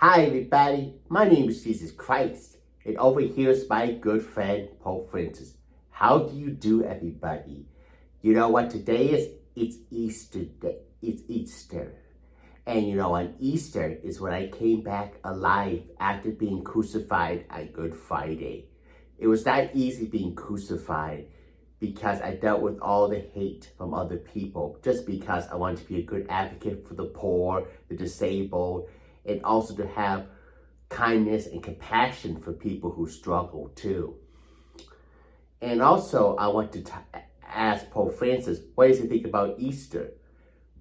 Hi everybody, my name is Jesus Christ, and over here is my good friend Pope Francis. How do you do, everybody? You know what today is? It's Easter Day. It's Easter. And you know, on Easter is when I came back alive after being crucified on Good Friday. It was not easy being crucified because I dealt with all the hate from other people just because I wanted to be a good advocate for the poor, the disabled, and also to have kindness and compassion for people who struggle too. And also, I want to ask Pope Francis, what does he think about Easter?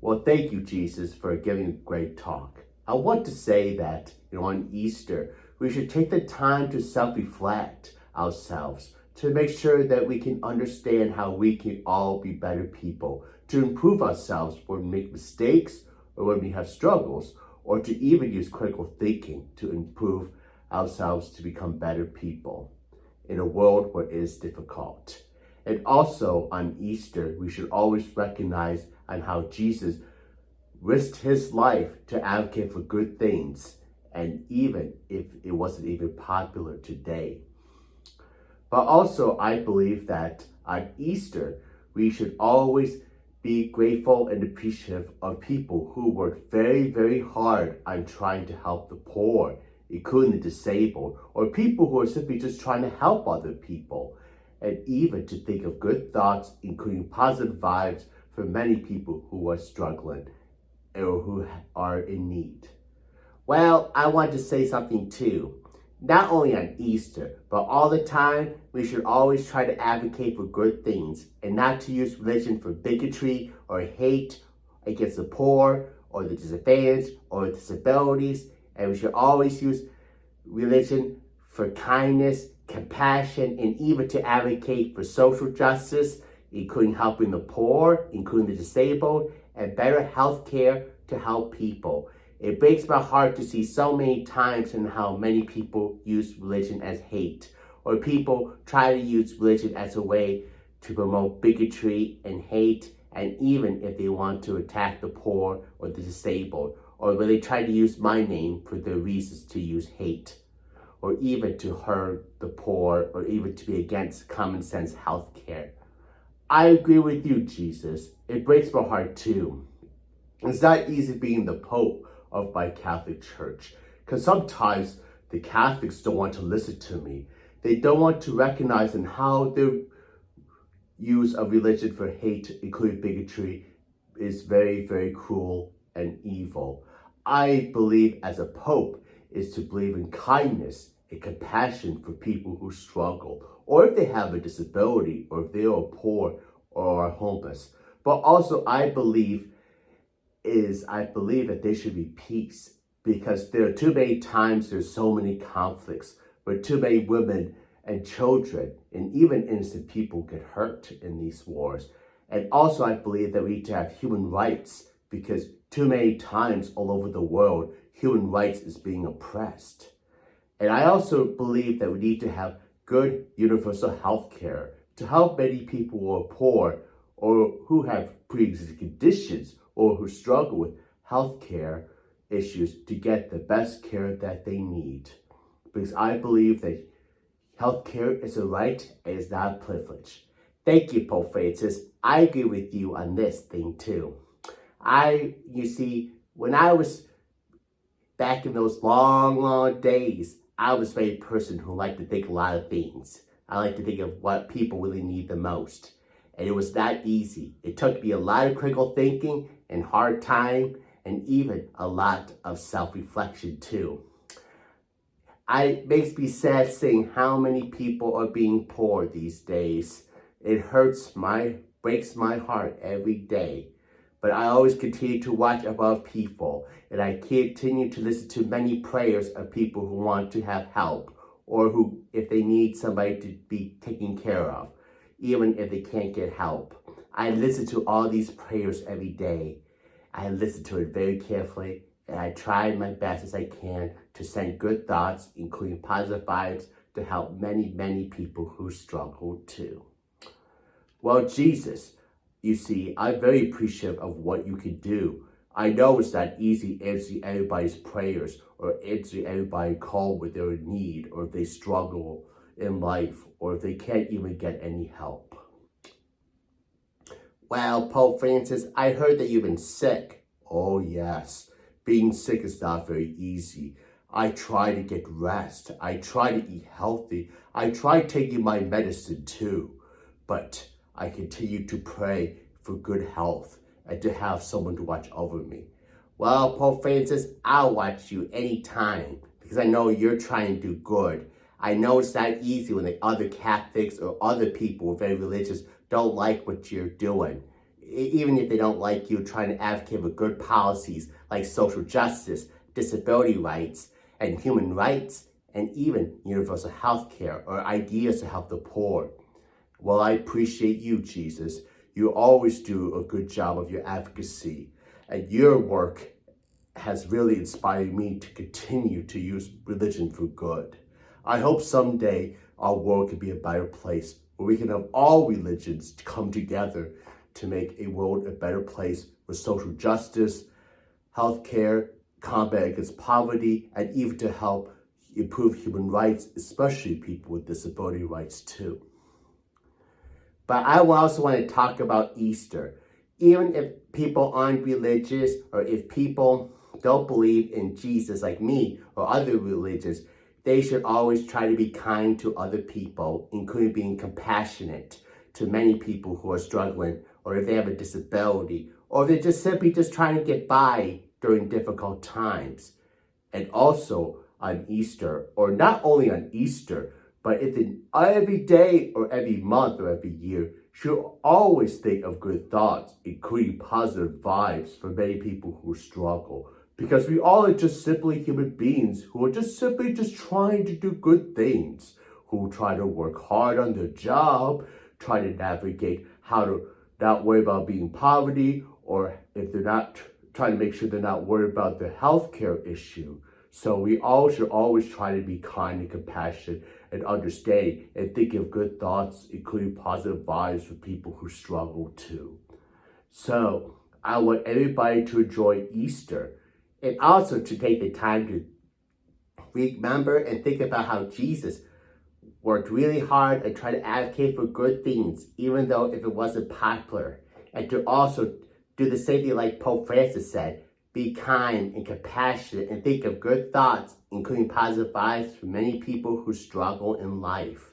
Well, thank you, Jesus, for giving a great talk. I want to say that, on Easter, we should take the time to self-reflect ourselves to make sure that we can understand how we can all be better people, to improve ourselves when we make mistakes or when we have struggles, or to even use critical thinking to improve ourselves to become better people in a world where it is difficult. And also on Easter, we should always recognize on how Jesus risked his life to advocate for good things, and even if it wasn't even popular today. But also, I believe that on Easter, we should always be grateful and appreciative of people who work very, very hard on trying to help the poor, including the disabled, or people who are simply just trying to help other people, and even to think of good thoughts, including positive vibes for many people who are struggling or who are in need. Well, I want to say something too. Not only on Easter, but all the time, we should always try to advocate for good things and not to use religion for bigotry or hate against the poor or the disadvantaged or disabilities. And we should always use religion for kindness, compassion, and even to advocate for social justice, including helping the poor, including the disabled, and better health care to help people. It breaks my heart to see so many times in how many people use religion as hate, or people try to use religion as a way to promote bigotry and hate, and even if they want to attack the poor or the disabled, or when they try to use my name for their reasons to use hate, or even to hurt the poor, or even to be against common sense health care. I agree with you, Jesus. It breaks my heart too. It's not easy being the Pope of my Catholic Church, because sometimes the Catholics don't want to listen to me. They don't want to recognize in how their use of religion for hate, including bigotry, is very, very cruel and evil. I believe as a Pope is to believe in kindness and compassion for people who struggle, or if they have a disability, or if they are poor or are homeless. But also I believe that there should be peace, because there are too many times there's so many conflicts where too many women and children and even innocent people get hurt in these wars. And also I believe that we need to have human rights, because too many times all over the world, human rights is being oppressed. And I also believe that we need to have good universal health care to help many people who are poor or who have pre-existing conditions or who struggle with health care issues to get the best care that they need. Because I believe that health care is a right and is not a privilege. Thank you, Pope Francis. I agree with you on this thing too. You see, when I was back in those long, long days, I was a very person who liked to think a lot of things. I like to think of what people really need the most. And it was not easy. It took me a lot of critical thinking and hard time, and even a lot of self-reflection too. It makes me sad seeing how many people are being poor these days. It breaks my heart every day. But I always continue to watch above people, and I continue to listen to many prayers of people who want to have help, or who, if they need somebody to be taken care of, even if they can't get help. I listen to all these prayers every day. I listen to it very carefully, and I try my best as I can to send good thoughts, including positive vibes, to help many, many people who struggle too. Well, Jesus, you see, I'm very appreciative of what you can do I know it's not easy answering everybody's prayers or answering everybody's call with their need, or if they struggle in life, or if they can't even get any help. Well, Pope Francis, I heard that you've been sick. Oh yes, being sick is not very easy. I try to get rest. I try to eat healthy. I try taking my medicine too. But I continue to pray for good health and to have someone to watch over me. Well, Pope Francis, I'll watch you anytime because I know you're trying to do good. I know it's not easy when the other Catholics or other people who are very religious don't like what you're doing. Even if they don't like you trying to advocate for good policies like social justice, disability rights, and human rights, and even universal health care or ideas to help the poor. Well, I appreciate you, Jesus. You always do a good job of your advocacy, and your work has really inspired me to continue to use religion for good. I hope someday our world can be a better place where we can have all religions come together to make a world a better place with social justice, healthcare, combat against poverty, and even to help improve human rights, especially people with disability rights too. But I also want to talk about Easter. Even if people aren't religious, or if people don't believe in Jesus like me or other religions, they should always try to be kind to other people, including being compassionate to many people who are struggling, or if they have a disability, or if they're just simply just trying to get by during difficult times. And also on Easter, or not only on Easter, but every day or every month or every year, should always think of good thoughts, including positive vibes for many people who struggle. Because we all are just simply human beings who are just simply just trying to do good things, who try to work hard on their job, try to navigate how to not worry about being in poverty, or if they're not, trying to make sure they're not worried about the healthcare issue. So we all should always try to be kind and compassionate and understanding and think of good thoughts, including positive vibes for people who struggle too. So I want everybody to enjoy Easter, and also to take the time to remember and think about how Jesus worked really hard and tried to advocate for good things, even though if it wasn't popular. And to also do the same thing like Pope Francis said, be kind and compassionate and think of good thoughts, including positive vibes for many people who struggle in life.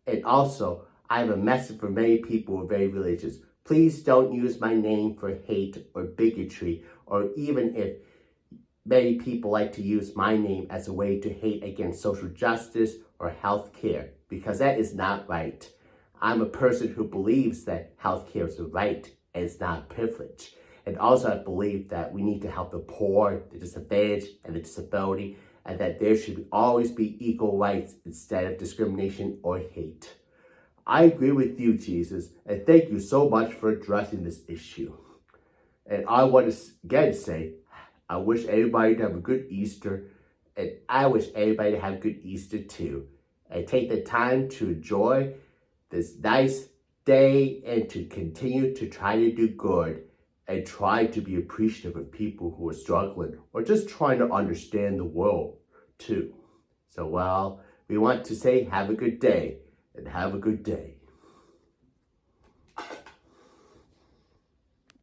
And also, I have a message for many people who are very religious. Please don't use my name for hate or bigotry, or even if many people like to use my name as a way to hate against social justice or health care, because that is not right. I'm a person who believes that health care is a right and it's not a privilege. And also I believe that we need to help the poor, the disadvantaged, and the disability, and that there should always be equal rights instead of discrimination or hate. I agree with you, Jesus, and thank you so much for addressing this issue. And I want to again say, I wish everybody to have a good Easter, and I wish everybody to have a good Easter too. And take the time to enjoy this nice day and to continue to try to do good and try to be appreciative of people who are struggling or just trying to understand the world too. So, well, we want to say have a good day and have a good day.